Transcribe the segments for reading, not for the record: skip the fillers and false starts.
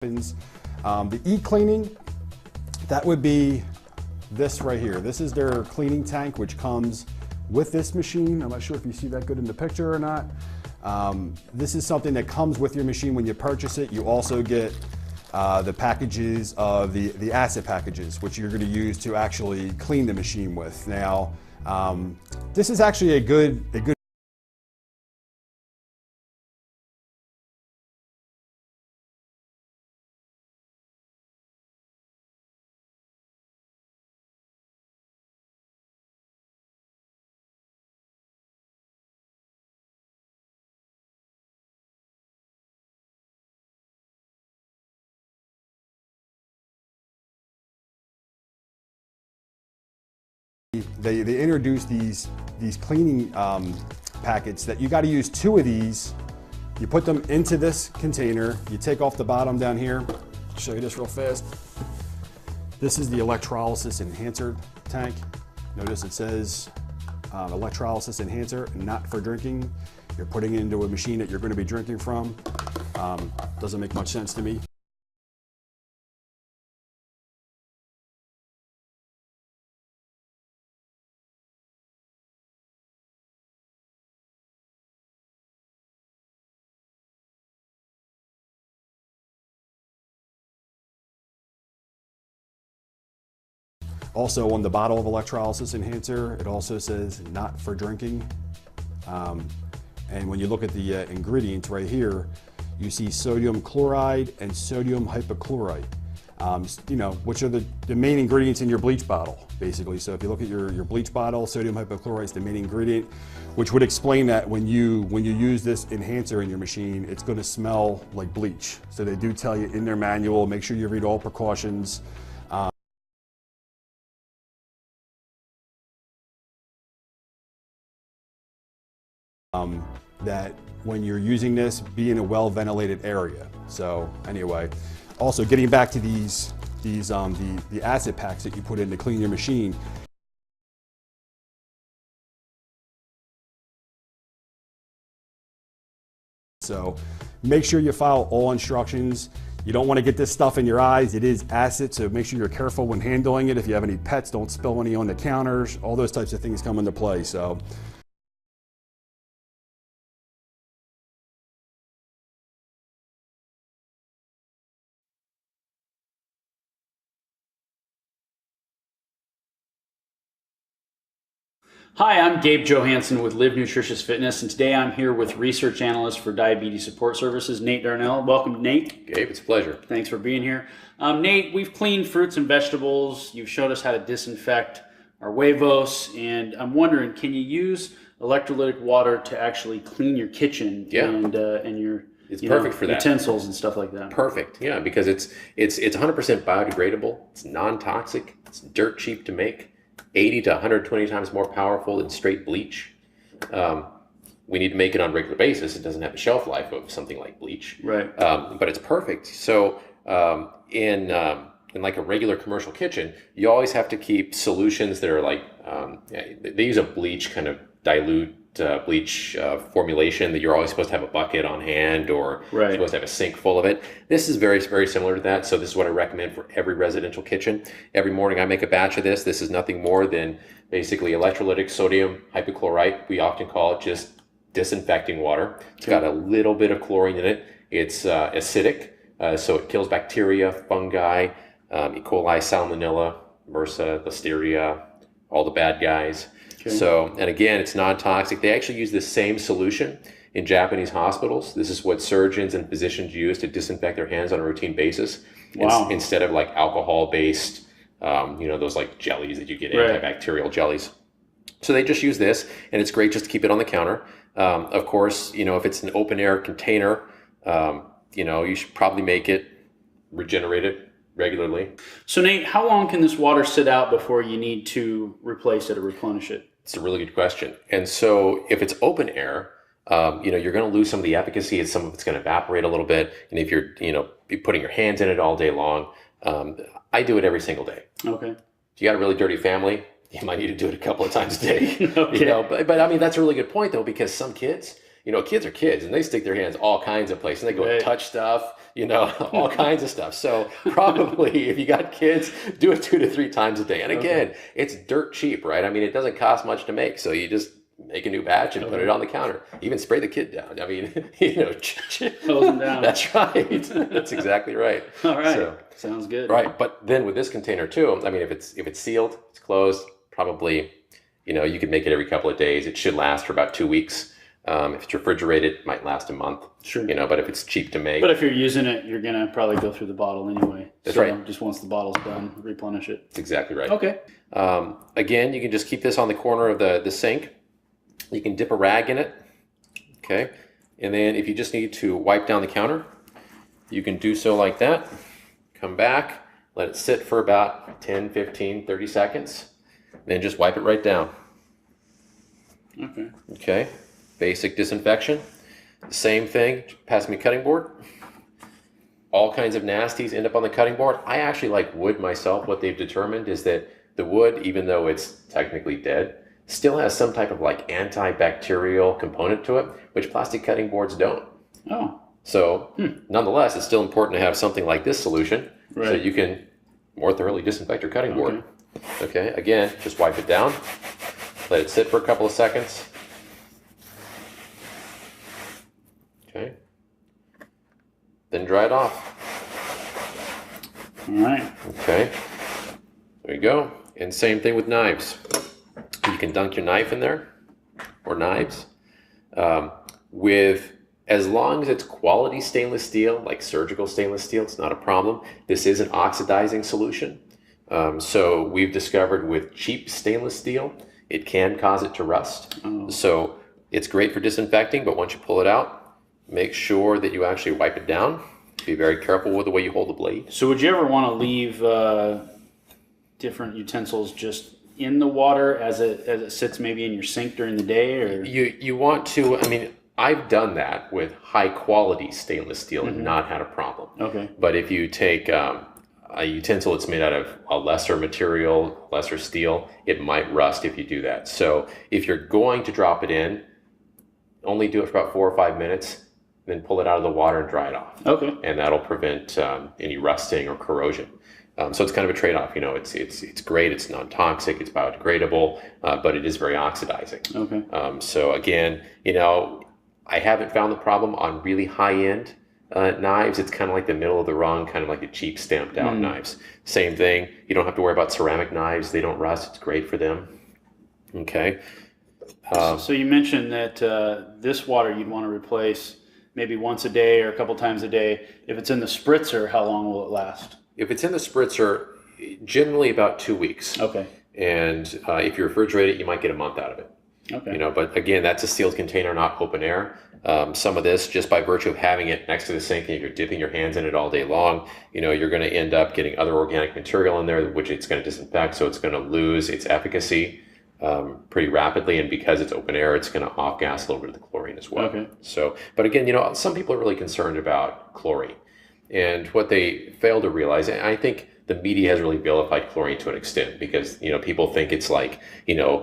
The e-cleaning, that would be this right here. This is their cleaning tank, which comes with this machine. I'm not sure if you see that good in the picture or not. This is something that comes with your machine when you purchase it. You also get the packages of the acid packages, which you're going to use to actually clean the machine with. Now, this is actually a good They introduced these cleaning packets that you got to use 2 of these. You put them into this container. You take off the bottom down here. I'll show you this real fast. This is the electrolysis enhancer tank. Notice it says electrolysis enhancer, not for drinking. You're putting it into a machine that you're going to be drinking from. Doesn't make much sense to me. Also on the bottle of electrolysis enhancer, it also says not for drinking. And when you look at the ingredients right here, you see sodium chloride and sodium hypochlorite, which are the main ingredients in your bleach bottle, basically. So if you look at your bleach bottle, sodium hypochlorite is the main ingredient, which would explain that when you use this enhancer in your machine, it's going to smell like bleach. So they do tell you in their manual, make sure you read all precautions. That when you're using this, be in a well-ventilated area. So anyway, also getting back to the acid packs that you put in to clean your machine. So make sure you follow all instructions. You don't want to get this stuff in your eyes. It is acid, so make sure you're careful when handling it. If you have any pets, don't spill any on the counters. All those types of things come into play. So. Hi, I'm Gabe Johansson with Live Nutritious Fitness, and today I'm here with research analyst for Diabetes Support Services, Nate Darnell. Welcome, Nate. Gabe, it's a pleasure. Thanks for being here. Nate, we've cleaned fruits and vegetables. You've showed us how to disinfect our huevos, and I'm wondering, can you use electrolytic water to actually clean your kitchen and your It's perfect for that. Utensils and stuff like that? Perfect, yeah, because it's 100% biodegradable. It's non-toxic. It's dirt cheap to make. 80 to 120 times more powerful than straight bleach. We need to make it on a regular basis. It doesn't have the shelf life of something like bleach. Right. But it's perfect. So in like a regular commercial kitchen, you always have to keep solutions that are like, they use a bleach kind of dilute bleach formulation that you're always supposed to have a bucket on hand or supposed to have a sink full of it. This is very, very similar to that. So this is what I recommend for every residential kitchen. Every morning I make a batch of this. This is nothing more than basically electrolytic sodium hypochlorite. We often call it just disinfecting water. It's got a little bit of chlorine in it. It's acidic, so it kills bacteria, fungi, E. coli, salmonella, MRSA, listeria, all the bad guys. Okay. So, and again, it's non-toxic. They actually use the same solution in Japanese hospitals. This is what surgeons and physicians use to disinfect their hands on a routine basis. Wow. Instead of like alcohol-based, those like jellies that you get, antibacterial jellies. So they just use this, and it's great just to keep it on the counter. Of course, if it's an open-air container, you should probably make it, regenerate it regularly. So Nate, how long can this water sit out before you need to replace it or replenish it? It's a really good question. And so if it's open air, you're going to lose some of the efficacy, and some of it's going to evaporate a little bit. And if you're putting your hands in it all day long, I do it every single day. Okay. If you got a really dirty family, you might need to do it a couple of times a day. Okay. But I mean, that's a really good point though, because some kids, kids are kids and they stick their hands all kinds of places and they go and touch stuff, all kinds of stuff. So probably if you got kids, do it 2 to 3 times a day. And again, it's dirt cheap, right? I mean, it doesn't cost much to make. So you just make a new batch and put it on the counter. Even spray the kid down. I mean, hose them down. That's right. That's exactly right. All right. So, sounds good. Right. But then with this container too, I mean, if it's sealed, it's closed, probably, you can make it every couple of days. It should last for about 2 weeks. If it's refrigerated, it might last a month. Sure. But if it's cheap to make. But if you're using it, you're going to probably go through the bottle anyway. That's right. Just once the bottle's done, replenish it. That's exactly right. Okay. Again, you can just keep this on the corner of the sink. You can dip a rag in it. Okay. And then if you just need to wipe down the counter, you can do so like that. Come back, let it sit for about 10, 15, 30 seconds. Then just wipe it right down. Okay. Okay. Basic disinfection. The same thing. Pass me a cutting board. All kinds of nasties end up on the cutting board. I actually like wood myself. What they've determined is that the wood, even though it's technically dead, still has some type of like antibacterial component to it, which plastic cutting boards don't. Oh. So nonetheless, it's still important to have something like this solution so you can more thoroughly disinfect your cutting board. Okay, again, just wipe it down. Let it sit for a couple of seconds. Okay. Then dry it off. All right. Okay. There you go. And same thing with knives. You can dunk your knife in there, or knives, with as long as it's quality stainless steel, like surgical stainless steel, it's not a problem. This is an oxidizing solution. So we've discovered with cheap stainless steel, it can cause it to rust. So it's great for disinfecting, but once you pull it out, make sure that you actually wipe it down. Be very careful with the way you hold the blade. So would you ever want to leave different utensils just in the water as it sits maybe in your sink during the day? Or you want to, I mean, I've done that with high quality stainless steel and not had a problem. Okay. But if you take a utensil that's made out of a lesser material, lesser steel, it might rust if you do that. So if you're going to drop it in, only do it for about 4 or 5 minutes, then pull it out of the water and dry it off. Okay. And that'll prevent any rusting or corrosion. So it's kind of a trade-off. It's great. It's non-toxic. It's biodegradable, but it is very oxidizing. Okay. So again, I haven't found the problem on really high-end knives. It's kind of like the middle of the rung, kind of like the cheap stamped out knives. Same thing. You don't have to worry about ceramic knives. They don't rust. It's great for them. Okay. So you mentioned that this water you'd want to replace maybe once a day or a couple times a day. If it's in the spritzer, how long will it last? If it's in the spritzer, generally about 2 weeks. Okay. And if you refrigerate it, you might get a month out of it. Okay. But again, that's a sealed container, not open air. Some of this, just by virtue of having it next to the sink and you're dipping your hands in it all day long, you're going to end up getting other organic material in there, which it's going to disinfect. So it's going to lose its efficacy pretty rapidly. And because it's open air, it's going to off-gas a little bit of the chlorine as well. Okay. So, but again, some people are really concerned about chlorine. And what they fail to realize, and I think the media has really vilified chlorine to an extent because, people think it's like,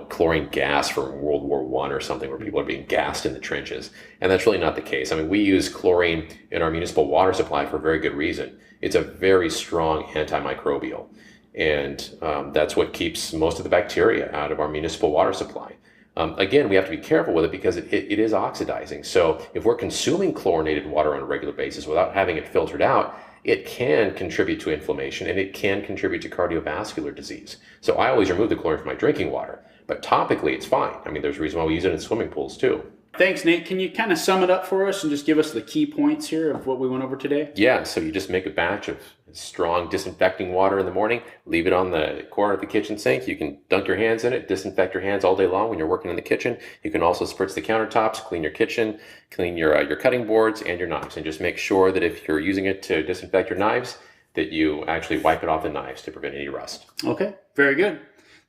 chlorine gas from World War I or something where people are being gassed in the trenches. And that's really not the case. I mean, we use chlorine in our municipal water supply for a very good reason. It's a very strong antimicrobial. And that's what keeps most of the bacteria out of our municipal water supply. Again, we have to be careful with it because it is oxidizing. So if we're consuming chlorinated water on a regular basis without having it filtered out, it can contribute to inflammation and it can contribute to cardiovascular disease. So I always remove the chlorine from my drinking water, but topically it's fine. I mean, there's a reason why we use it in swimming pools too. Thanks, Nate. Can you kind of sum it up for us and just give us the key points here of what we went over today? Yeah, so you just make a batch of strong disinfecting water in the morning, leave it on the corner of the kitchen sink. You can dunk your hands in it, disinfect your hands all day long when you're working in the kitchen. You can also spritz the countertops, clean your kitchen, clean your cutting boards and your knives. And just make sure that if you're using it to disinfect your knives, that you actually wipe it off the knives to prevent any rust. Okay, very good.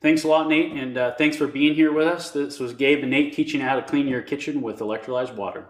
Thanks a lot, Nate, and thanks for being here with us. This was Gabe and Nate teaching you how to clean your kitchen with electrolyzed water.